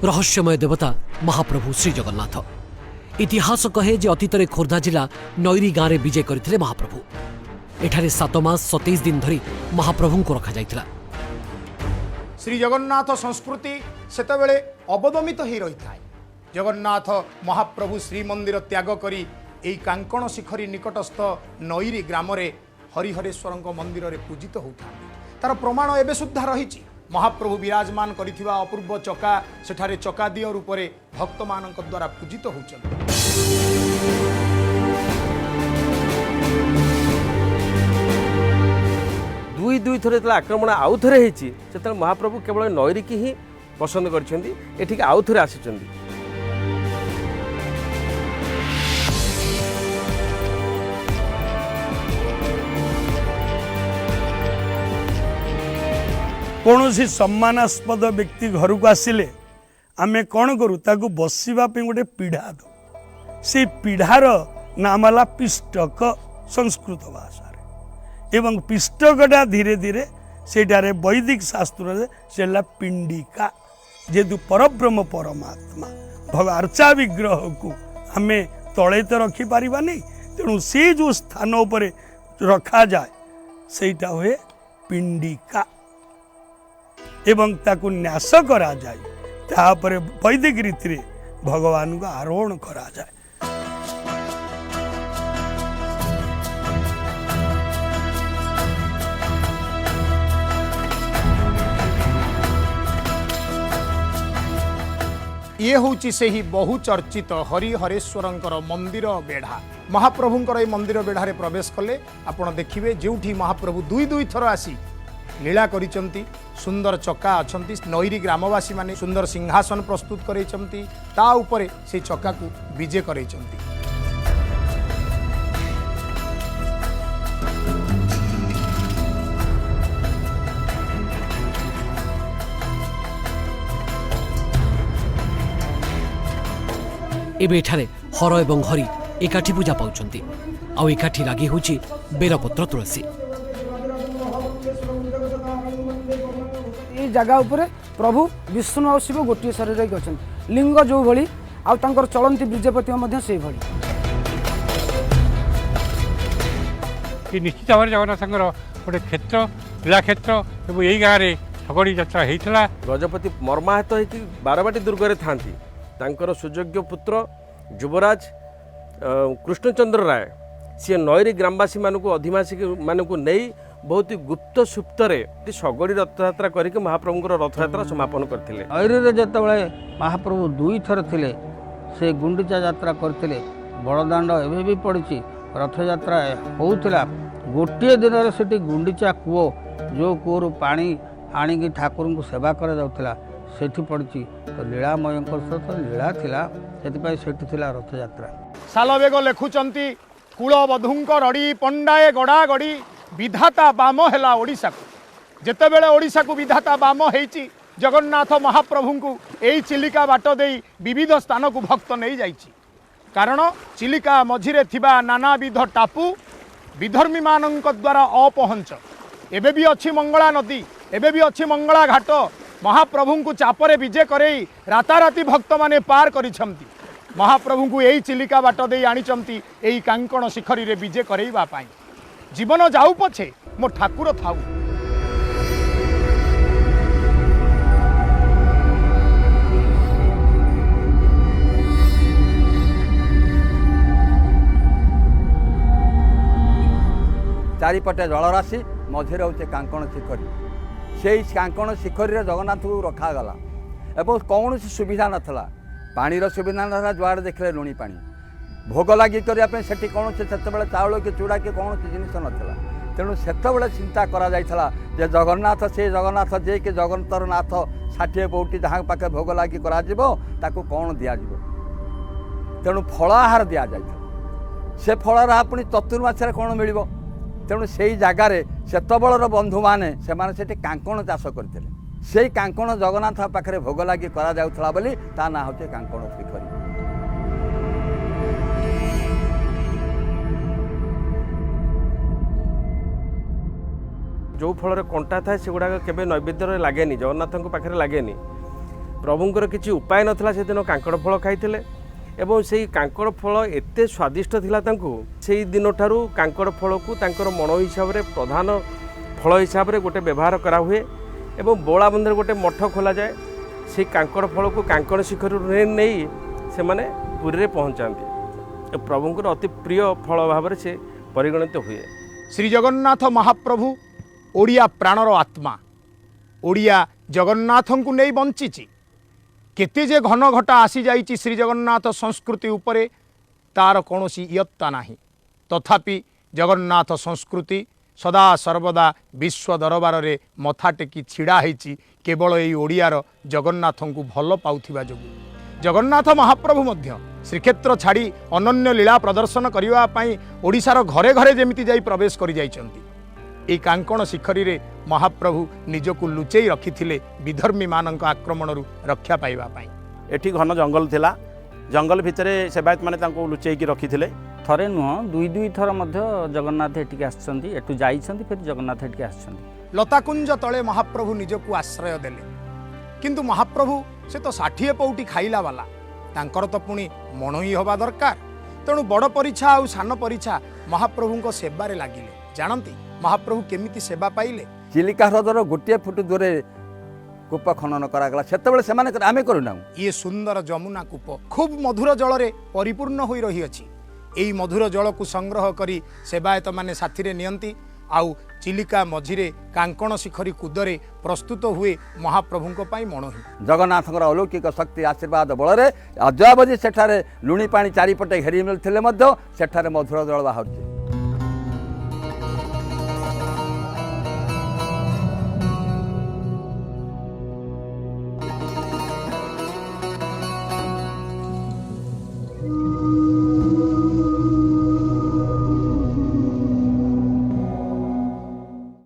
रहस्यमय देवता महाप्रभु श्री जगन्नाथ। इतिहास कहे जे अतीत खोर्धा जिला नईरी गाँव में विजय करते महाप्रभु। एठारे 7 मास 27 दिन धरी महाप्रभु को रखा जाइथिला। श्री जगन्नाथ संस्कृति सेतबेले अवदमित ही रही था। जगन्नाथ महाप्रभु श्रीमंदिर त्याग करी एई कांकण शिखरी निकटस्थ नईरी ग्राम रे हरिहरेश्वर मंदिर रे पूजित होता। तार प्रमाण एबे सुद्धा रही। महाप्रभु विराजमान करिथिबा अपूर्व चका सेठारे चकादिय रूप में भक्त मानक द्वारा पूजित होचन। दुई थर जो आक्रमण आउ थे होते महाप्रभु केवल नईरी की ही पसंद कर आउ थे आसी। कौन सी सम्मानास्पद व्यक्ति घर को आसिले आमे कौन करूँ ताकू बसवा गोटे पीढ़ा दो। से पीढ़ार नाम है पिष्टक संस्कृत भाषा एवं पिष्टकटा धीरे धीरे सेठारे वैदिक शास्त्र से पिंडिका जेतु परब्रह्म परमात्मा भग अर्चा विग्रह को आम तले तो रखिपार नहीं। तेणु से जो स्थान पर रखा जाए सेटा हुए पिंडिका एवं ताकू न्यास करा जाए तापर वैदिक रीति भगवान को आरोहण करा जाए। ये हूँ से ही बहुचर्चित हरिहरेश्वरंकर मंदिर बेढ़ा। महाप्रभुंकर ये मंदिर बेढ़ारे प्रवेश कले आपण देखिए जोठी महाप्रभु दुई थर आसी लीला करिसंती। सुंदर चक्का अछंती। नईरी ग्रामवासी माने सुंदर सिंहासन प्रस्तुत करैछंती। ता उपरे से चक्का को विजे करैछंती। एबे एठारे हर एवं हरि एकाठी पूजा पाउछंती। आउ एकाठी लागी होची बेलपत्र तुलसी। ये जगह उपरे प्रभु विष्णु और शिव गोटे शरीर के अच्छा लिंग जो भली आउ तांकर चलंती बीजपति से भली। निश्चित भाव में जगन्नाथ गोटे क्षेत्र क्रीड़ा क्षेत्र एवं यही गाँव में ठगड़ी यात्रा होता। गजपति मर्माहत हो बारबाटी दुर्ग था तांकर सुयोग्य पुत्र युवराज कृष्णचंद्र राय सी नईरी ग्रामवासी मानक अधिवासी मानक नहीं बहुत गुप्त सुप्तरे सगड़ी रथयात्रा करके महाप्रभु रथयात्रा समापन करते। नईरी जितेबाला महाप्रभु दुई थर थे से गुंडीचा यात्रा करते। बड़दाण्ड एवं भी पड़ी रथयात्रा होता। गोटे दिन से गुंडीचा कूओ जो कूर पा आणिकी ठाकुर को सेवा करा सेठी पड़ी तो लीलामय सहित लीला थिला सेठी थिला रथयात्रा। सालवेग लेखुचंती कुलबधूंक रड़ी पंडाए गड़ा गड़ी विधाता बाम है ओडिशा को। जेतेबेले ओडिशा को विधाता बाम होईची जगन्नाथ महाप्रभु को यही चिलिका बाट दे विविध स्थान को भक्त नहीं जाइची। कारण चिलिका मझिरे थिबा नानाविध टापू विधर्मी मानक द्वारा अपहंच एबे भी अच्छी मंगला नदी एबे भी अच्छी मंगला घाट महाप्रभु को चापरे विजे करई राताराति भक्त माने पार करिछंती। महाप्रभु को यही चिलिका बाट दे आनिचंती यही कांकण शिखरी रे विजे करईबा पाई। जीवन जाऊ पछे मो ठाकुर थाऊ। चारिपटे जलराशि मझिरे होचे कांकण शिखरी। से कांकण शिखरी रे जगन्नाथ को रखागला एवं कौन सुविधा नाला पानीर सुविधा ना जुआड़े देखले लुणी पानी भोग लगी करने से कौन से चाउल कि चूड़ा कि कौन जिनिस नाला। तेणु से चिंता करा जे जगन्नाथ से जगन्नाथ जे कि जगन्नाथर नाथ 60 पौटी जहाँ पाखे भोग लगी ताकू कौन दिज्व। तेणु फल आहार दि जाता से फल पुणी चतुर्मास कौन मिल। तेणु से जगार सेतबलर बंधु मैंने से कांकण चाष करते से कांकण जगन्नाथ पाखे भोग लगी करा बोली ता ना हूँ कांकण शिखरी। जो फल कंटा थाए से गुड़ाक केवे नैवेद्य लगे जगन्नाथ पाखे लगे प्रभुंकर किसी उपाय नथिला से दिन कांकड़ फल खाइथिले एवं से कांकड़ फल एते स्वादिष्ट थिला तांको सेई दिन ठारू कांकड़ फल को तांकर मण हिसाब रे प्रधान फल हिसाब रे गोटे व्यवहार करा हुए एवं बोला बंधर गोटे मठ खोला जाए से कांकड़ फल को कांकड़ शिखर नहीं से माने पुरी रे पहुँचाती प्रभुंकर अति प्रिय फल भाव से परिगणित हुए। श्री जगन्नाथ महाप्रभु ओडिया प्राणर आत्मा ओडिया जगन्नाथ को नहीं बंची केते जे घन घटा आसी जाइछि श्री जगन्नाथ संस्कृति उपरे तार कौनसी इयत्ता नाही तथापि जगन्नाथ संस्कृति सदा सर्वदा विश्व दरबार रे मथा टेकी छिड़ा होइछि केवल एई ओडियार जगन्नाथ को भल पाउथिबा जोगु। जगन्नाथ महाप्रभु मध्य श्रीक्षेत्र छाड़ी अनन्य लीला प्रदर्शन करने पाई ओडिशार घरे घरे जेमिति जाई प्रवेश करि जाइछन्ति। एई कांकण शिखरी रे महाप्रभु निजकु लुचेई रखिथिले विधर्मी मानक आक्रमण रक्षा पाइबा पाई। एठी घन जंगल थिला जंगल भितरे सेवायत माने तांको लुचेई रखिथिले थरे नुह दुई दुई थर मध्य जगन्नाथ एटिके आछन्ति एटु जाइछन्ति फिर जगन्नाथ एटिके आछन्ति। लताकुंज तले महाप्रभु निजकु आश्रय देले किंतु महाप्रभु से तो 60 पौटी खाइला वाला तांकर तो पुणी मण ही हवा दरकार तेणु बड़ परीक्षा आउ सान परीक्षा महाप्रभु सेवारे लागिले। जानती महाप्रभु केमिति सेवा पाइले चिलिका ह्रदर गोटे फुट दूर कूप खनन करागला सेतेबेले सेमाने आमे करूना ये सुंदर जमुना कूप खूब मधुर जल रे परिपूर्ण होई रही अछि। एई मधुर जल को संग्रह करी सेवायत माने साथी रे नियंती आउ चिलिका मझिरे कांकण शिखरी कुदरे प्रस्तुत हुए महाप्रभुंक पाई मणही। जगन्नाथଙ୍କର अलौकिक शक्ति आशीर्वाद बଳରେ अजय बजी सेठारे लुणी पानी चारिपटे घेरी मिलथिले मध्य सेठारे मधुर जल बाहरुछि।